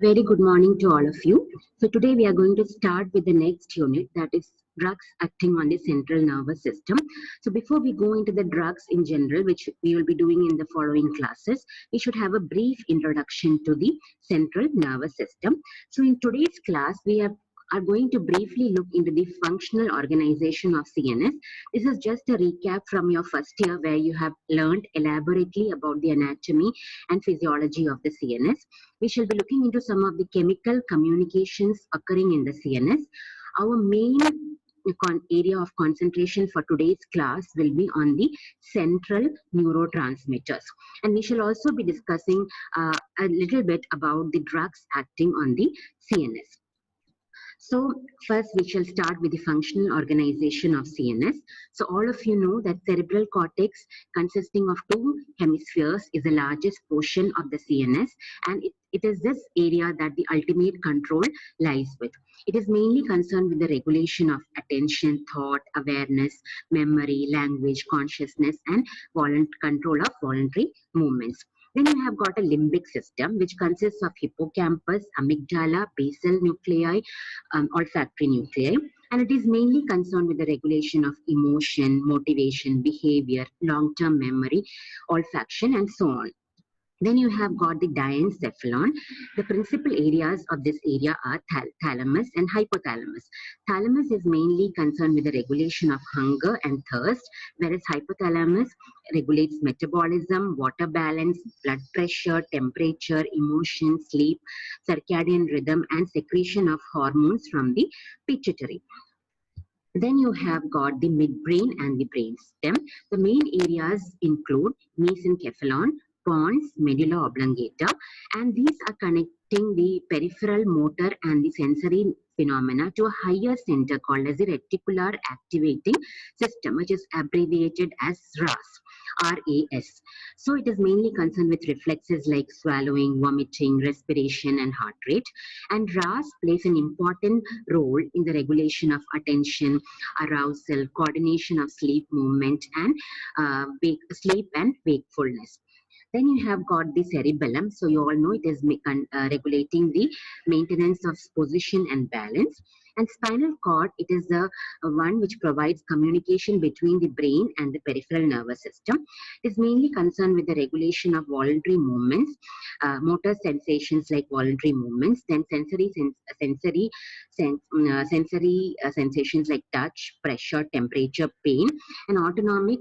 Very good morning to all of you. So today we are going to start with the next unit, that is drugs acting on the central nervous system. So before we go into the drugs in general, which we will be doing in the following classes, we should have a brief introduction to the central nervous system. So in today's class, are going to briefly look into the functional organization of CNS. This is just a recap from your first year where you have learned elaborately about the anatomy and physiology of the CNS. We shall be looking into some of the chemical communications occurring in the CNS. Our main area of concentration for today's class will be on the central neurotransmitters. And we shall also be discussing a little bit about the drugs acting on the CNS. So first we shall start with the functional organization of CNS. So all of you know that cerebral cortex consisting of two hemispheres is the largest portion of the CNS, and it is this area that the ultimate control lies with. It is mainly concerned with the regulation of attention, thought, awareness, memory, language, consciousness, and control of voluntary movements. Then you have got a limbic system, which consists of hippocampus, amygdala, basal nuclei, olfactory nuclei, and it is mainly concerned with the regulation of emotion, motivation, behavior, long-term memory, olfaction, and so on. Then you have got the diencephalon. The principal areas of this area are thalamus and hypothalamus. Thalamus is mainly concerned with the regulation of hunger and thirst, whereas hypothalamus regulates metabolism, water balance, blood pressure, temperature, emotion, sleep, circadian rhythm, and secretion of hormones from the pituitary. Then you have got the midbrain and the brainstem. The main areas include mesencephalon, pons, medulla oblongata, and these are connecting the peripheral motor and the sensory phenomena to a higher center called as the reticular activating system, which is abbreviated as RAS. So it is mainly concerned with reflexes like swallowing, vomiting, respiration, and heart rate. And RAS plays an important role in the regulation of attention, arousal, coordination of sleep movement, and sleep and wakefulness. Then you have got the cerebellum. So you all know it is regulating the maintenance of position and balance. And spinal cord, it is the one which provides communication between the brain and the peripheral nervous system. It is mainly concerned with the regulation of voluntary movements, motor sensations like voluntary movements, then sensory sensations like touch, pressure, temperature, pain, and autonomic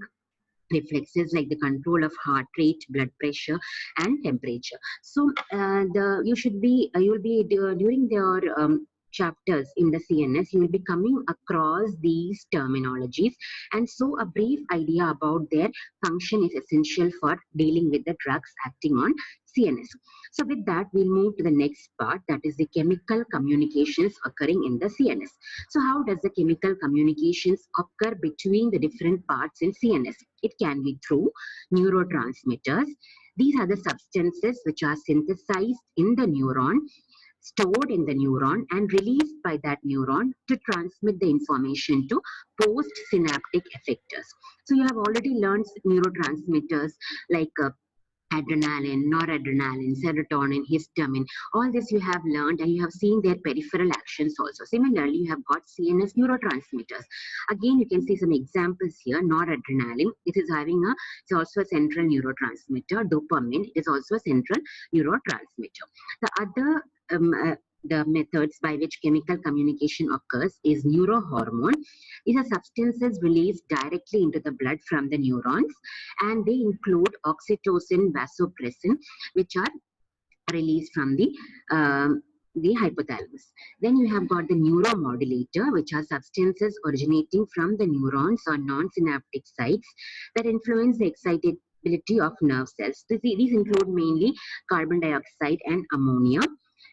reflexes like the control of heart rate, blood pressure, and temperature. So you will be during your chapters in the CNS, you will be coming across these terminologies, and so a brief idea about their function is essential for dealing with the drugs acting on CNS. So with that, we'll move to the next part, that is the chemical communications occurring in the CNS. So how does the chemical communications occur between the different parts in CNS? It can be through neurotransmitters. These are the substances which are synthesized in the neuron, stored in the neuron, and released by that neuron to transmit the information to postsynaptic effectors. So you have already learned neurotransmitters like adrenaline, noradrenaline, serotonin, histamine. All this you have learned, and you have seen their peripheral actions also. Similarly, you have got CNS neurotransmitters. Again, you can see some examples here. Noradrenaline, it's also a central neurotransmitter. Dopamine, it is also a central neurotransmitter. The other the methods by which chemical communication occurs is neurohormone. These are substances released directly into the blood from the neurons, and they include oxytocin, vasopressin, which are released from the hypothalamus. Then you have got the neuromodulator, which are substances originating from the neurons or non-synaptic sites that influence the excitability of nerve cells. These include mainly carbon dioxide and ammonia.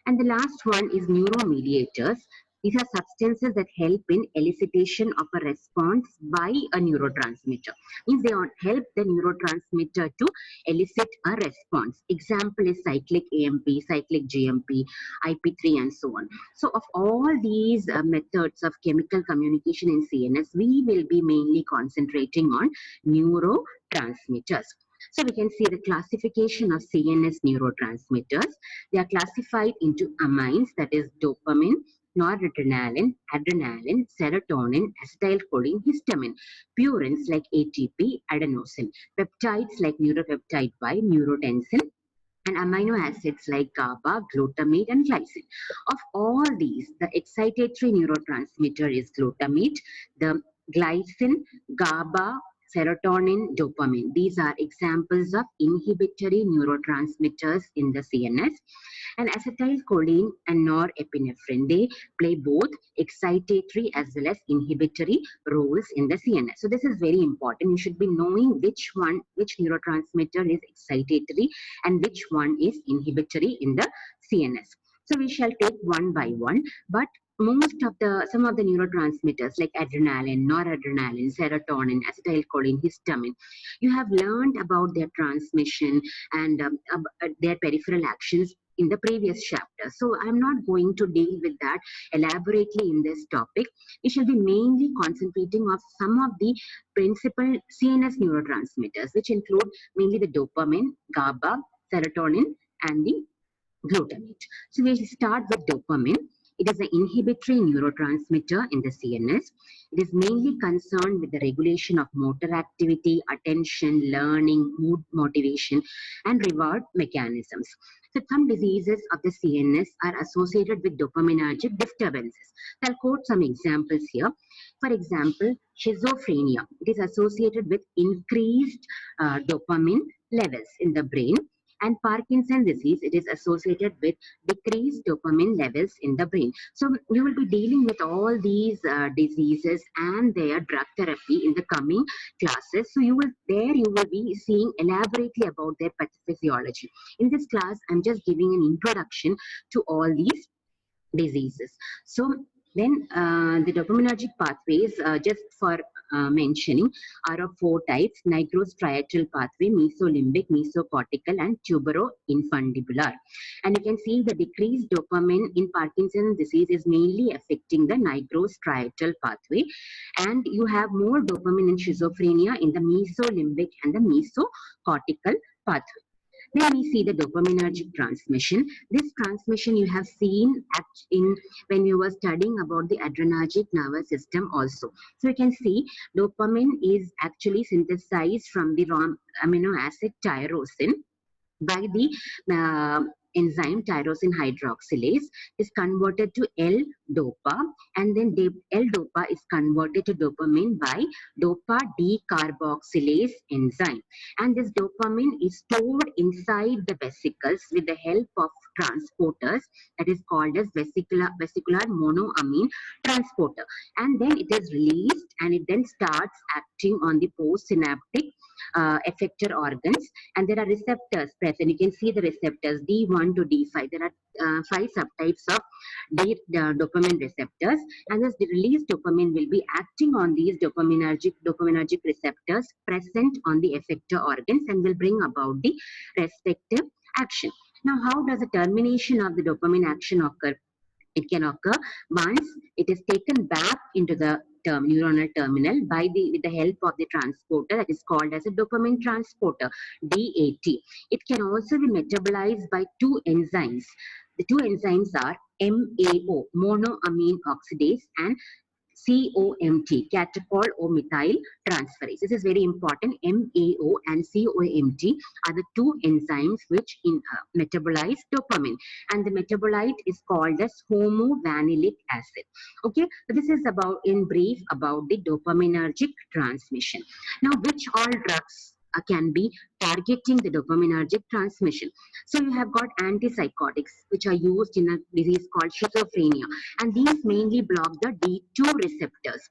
And the last one is neuromediators. These are substances that help in elicitation of a response by a neurotransmitter. Means they help the neurotransmitter to elicit a response. Example is cyclic AMP, cyclic GMP, IP3, and so on. So of all these methods of chemical communication in CNS, we will be mainly concentrating on neurotransmitters. So we can see the classification of CNS neurotransmitters. They are classified into amines, that is dopamine, noradrenaline, adrenaline, serotonin, acetylcholine, histamine, purines like ATP, adenosine, peptides like neuropeptide Y, neurotensin, and amino acids like GABA, glutamate, and glycine. Of all these, the excitatory neurotransmitter is glutamate, the glycine, GABA, serotonin, dopamine. These are examples of inhibitory neurotransmitters in the CNS. And acetylcholine and norepinephrine, they play both excitatory as well as inhibitory roles in the CNS. So this is very important. You should be knowing which neurotransmitter is excitatory and which one is inhibitory in the CNS. So we shall take one by one, but some of the neurotransmitters like adrenaline, noradrenaline, serotonin, acetylcholine, histamine, you have learned about their transmission and their peripheral actions in the previous chapter. So I'm not going to deal with that elaborately in this topic. We shall be mainly concentrating on some of the principal CNS neurotransmitters, which include mainly the dopamine, GABA, serotonin, and the glutamate. So we start with dopamine. It is an inhibitory neurotransmitter in the CNS. It is mainly concerned with the regulation of motor activity, attention, learning, mood motivation, and reward mechanisms. So some diseases of the CNS are associated with dopaminergic disturbances. I'll quote some examples here. For example, schizophrenia. It is associated with increased dopamine levels in the brain. And Parkinson's disease, it is associated with decreased dopamine levels in the brain. So we will be dealing with all these diseases and their drug therapy in the coming classes. So you will be seeing elaborately about their pathophysiology. In this class, I'm just giving an introduction to all these diseases. So then the dopaminergic pathways, just for mentioning, are of four types: nigrostriatal pathway, mesolimbic, mesocortical, and tuberoinfundibular. And you can see the decreased dopamine in Parkinson's disease is mainly affecting the nigrostriatal pathway, and you have more dopamine in schizophrenia in the mesolimbic and the mesocortical pathway. Then we see the dopaminergic transmission. This transmission you have seen when you were studying about the adrenergic nervous system also. So you can see dopamine is actually synthesized from the amino acid tyrosine by the enzyme tyrosine hydroxylase, is converted to L-DOPA, and then L-DOPA is converted to dopamine by DOPA decarboxylase enzyme. And this dopamine is stored inside the vesicles with the help of transporters that is called as vesicular monoamine transporter. And then it is released and it then starts acting on the postsynaptic effector organs, and there are receptors present. You can see the receptors D1 to D5. There are 5 subtypes of dopamine receptors, and this released dopamine will be acting on these dopaminergic receptors present on the effector organs and will bring about the respective action. Now, how does the termination of the dopamine action occur? It can occur once it is taken back into the neuronal terminal with the help of the transporter that is called as a dopamine transporter, DAT. It can also be metabolized by 2 enzymes. The 2 enzymes are MAO, monoamine oxidase, and COMT, catechol or methyl transferase. This is very important. MAO and COMT are the 2 enzymes which metabolize dopamine, and the metabolite is called as homovanillic acid. Okay, so this is about, in brief, about the dopaminergic transmission. Now, which all drugs can be targeting the dopaminergic transmission? So you have got antipsychotics which are used in a disease called schizophrenia, and these mainly block the D2 receptors.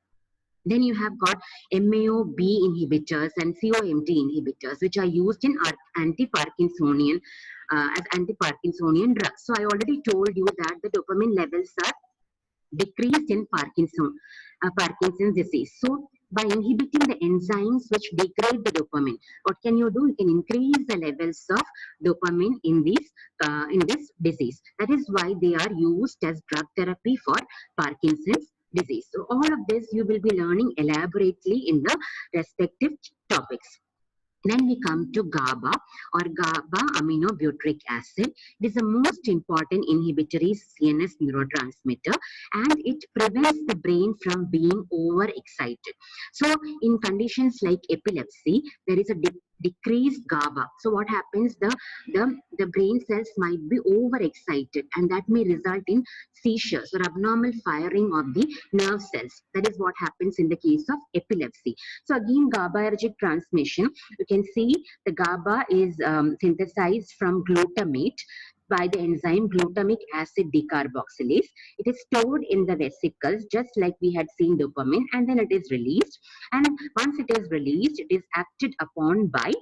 Then you have got MAO-B inhibitors and COMT inhibitors which are used in anti-Parkinsonian as anti-Parkinsonian drugs. So I already told you that the dopamine levels are decreased in Parkinson's disease. So by inhibiting the enzymes which degrade the dopamine, what can you do? You can increase the levels of dopamine in this disease. That is why they are used as drug therapy for Parkinson's disease. So all of this you will be learning elaborately in the respective topics. Then we come to GABA or GABA aminobutyric acid. It is the most important inhibitory CNS neurotransmitter, and it prevents the brain from being overexcited. So in conditions like epilepsy, there is a decreased GABA. So what happens? The brain cells might be overexcited, and that may result in seizures or abnormal firing of the nerve cells. That is what happens in the case of epilepsy. So again, GABAergic transmission, you can see the GABA is synthesized from glutamate by the enzyme glutamic acid decarboxylase. It is stored in the vesicles just like we had seen dopamine, and then it is released. And once it is released, it is acted upon by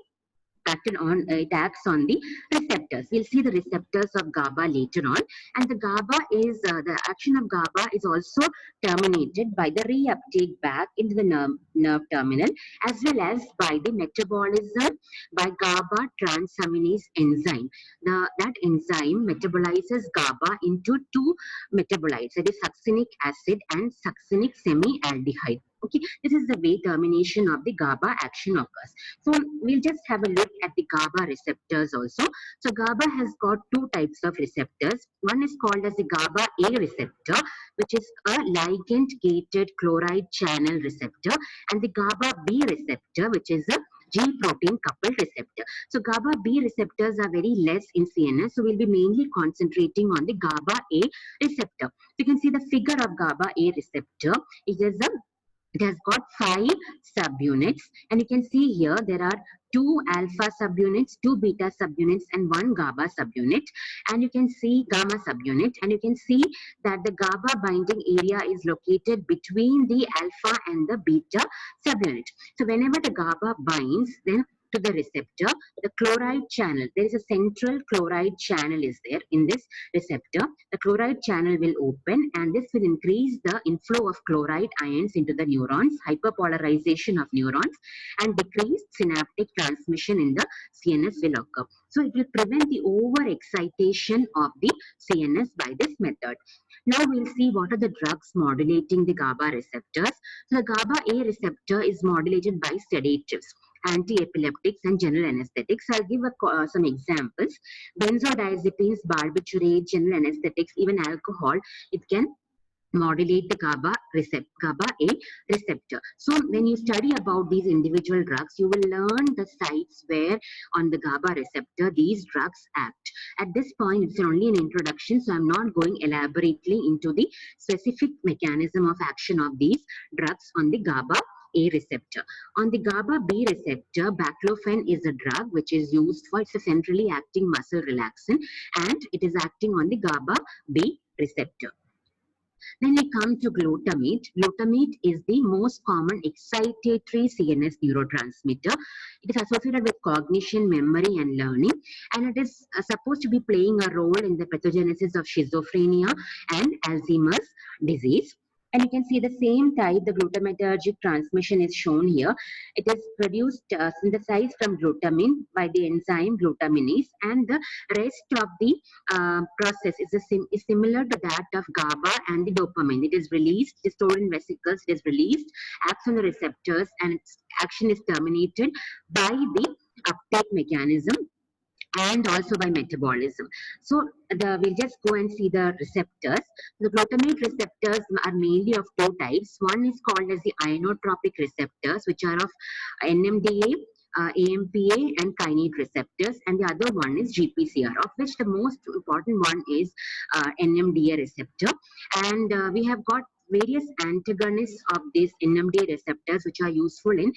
it acts on the receptors. We'll see the receptors of GABA later on, and the GABA is the action of GABA is also terminated by the reuptake back into the nerve terminal, as well as by the metabolism by GABA transaminase enzyme. That enzyme metabolizes GABA into two metabolites, that is succinic acid and succinic semialdehyde. Okay, this is the way termination of the GABA action occurs. So we'll just have a look at the GABA receptors also. So GABA has got two types of receptors. One is called as the GABA A receptor, which is a ligand-gated chloride channel receptor, and the GABA B receptor, which is a G protein coupled receptor. So GABA B receptors are very less in CNS, so we'll be mainly concentrating on the GABA A receptor. So you can see the figure of GABA A receptor. It has got 5 subunits, and you can see here there are 2 alpha subunits, 2 beta subunits, and 1 GABA subunit, and you can see gamma subunit, and you can see that the GABA binding area is located between the alpha and the beta subunit. So whenever the GABA binds, then to the receptor, the chloride channel, there is a central chloride channel is there in this receptor. The chloride channel will open, and this will increase the inflow of chloride ions into the neurons, hyperpolarization of neurons, and decreased synaptic transmission in the CNS will occur. So it will prevent the overexcitation of the CNS by this method. Now we'll see what are the drugs modulating the GABA receptors. So the GABA A receptor is modulated by sedatives, anti-epileptics, and general anesthetics. I'll give some examples. Benzodiazepines, barbiturates, general anesthetics, even alcohol, it can modulate the GABA A receptor. So when you study about these individual drugs, you will learn the sites where on the GABA receptor these drugs act. At this point, it's only an introduction, so I'm not going elaborately into the specific mechanism of action of these drugs on the GABA A receptor. On the GABA B receptor, baclofen is a drug which is used for, it's a centrally acting muscle relaxant, and it is acting on the GABA B receptor. Then we come to glutamate. Glutamate is the most common excitatory CNS neurotransmitter. It is associated with cognition, memory, and learning, and it is supposed to be playing a role in the pathogenesis of schizophrenia and Alzheimer's disease. And you can see the same type, the glutamatergic transmission is shown here. It is produced, synthesized from glutamine by the enzyme glutaminase, and the rest of the process is similar to that of GABA and the dopamine. It is released, it is stored in vesicles, it is released, acts on the receptors, and its action is terminated by the uptake mechanism and also by metabolism. So we'll just go and see the receptors. The glutamate receptors are mainly of 2 types. One is called as the ionotropic receptors, which are of NMDA, AMPA, and kinase receptors, and the other one is GPCR, of which the most important one is NMDA receptor. And we have got various antagonists of these NMDA receptors which are useful in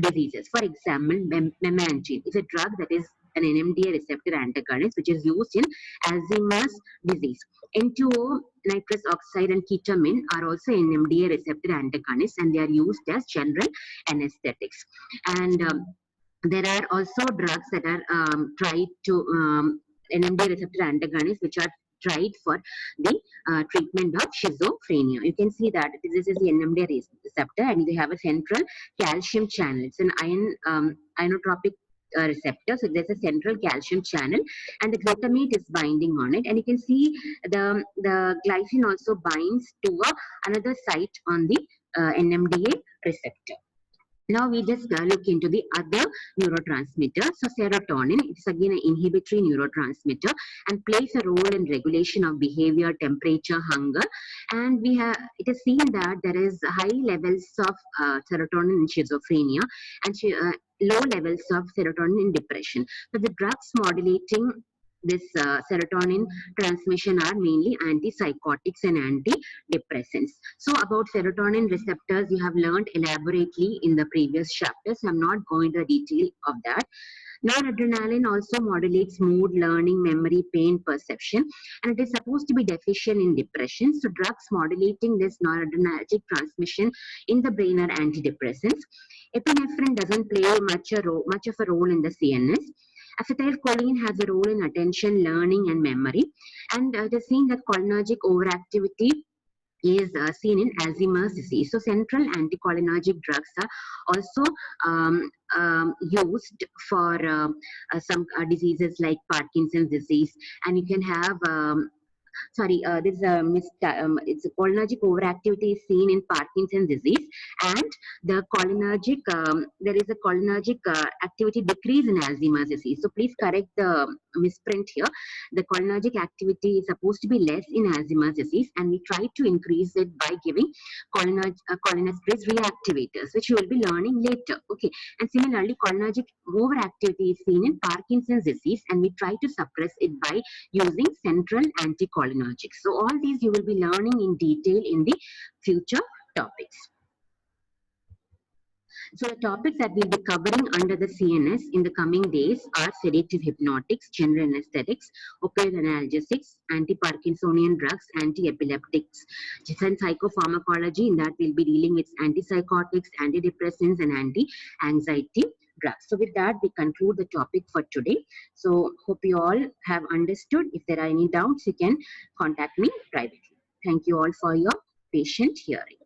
diseases. For example, memantine is a drug that is an NMDA receptor antagonist which is used in Alzheimer's disease. N2O, nitrous oxide, and ketamine are also NMDA receptor antagonists, and they are used as general anesthetics. And there are also drugs that are tried to NMDA receptor antagonists which are tried for the treatment of schizophrenia. You can see that this is the NMDA receptor, and they have a central calcium channel. It's an ionotropic receptor, so there's a central calcium channel, and the glutamate is binding on it, and you can see the glycine also binds to another site on the NMDA receptor. Now we just look into the other neurotransmitter. So serotonin, it's again an inhibitory neurotransmitter and plays a role in regulation of behavior, temperature, hunger. And it is seen that there is high levels of serotonin in schizophrenia and low levels of serotonin in depression. But the drugs modulating this serotonin transmission are mainly antipsychotics and antidepressants. So about serotonin receptors, you have learned elaborately in the previous chapters. I'm not going into the detail of that. Noradrenaline also modulates mood, learning, memory, pain, perception, and it is supposed to be deficient in depression. So drugs modulating this noradrenergic transmission in the brain are antidepressants. Epinephrine doesn't play much of a role in the CNS. Acetylcholine has a role in attention, learning, and memory. And it is seen that cholinergic overactivity is seen in Alzheimer's disease. So central anticholinergic drugs are also used for some diseases like Parkinson's disease, and you can have this is it's a cholinergic overactivity is seen in Parkinson's disease, and the cholinergic there is a cholinergic activity decrease in Alzheimer's disease. So please correct the misprint here. The cholinergic activity is supposed to be less in Alzheimer's disease, and we try to increase it by giving cholinesterase reactivators, which you will be learning later. Okay, and similarly, cholinergic overactivity is seen in Parkinson's disease, and we try to suppress it by using central anticholinergics. So all these you will be learning in detail in the future topics. So the topics that we'll be covering under the CNS in the coming days are sedative hypnotics, general anesthetics, opioid analgesics, anti-Parkinsonian drugs, anti-epileptics, and psychopharmacology. In that we'll be dealing with antipsychotics, antidepressants, and anti-anxiety drugs. So with that, we conclude the topic for today. So hope you all have understood. If there are any doubts, you can contact me privately. Thank you all for your patient hearing.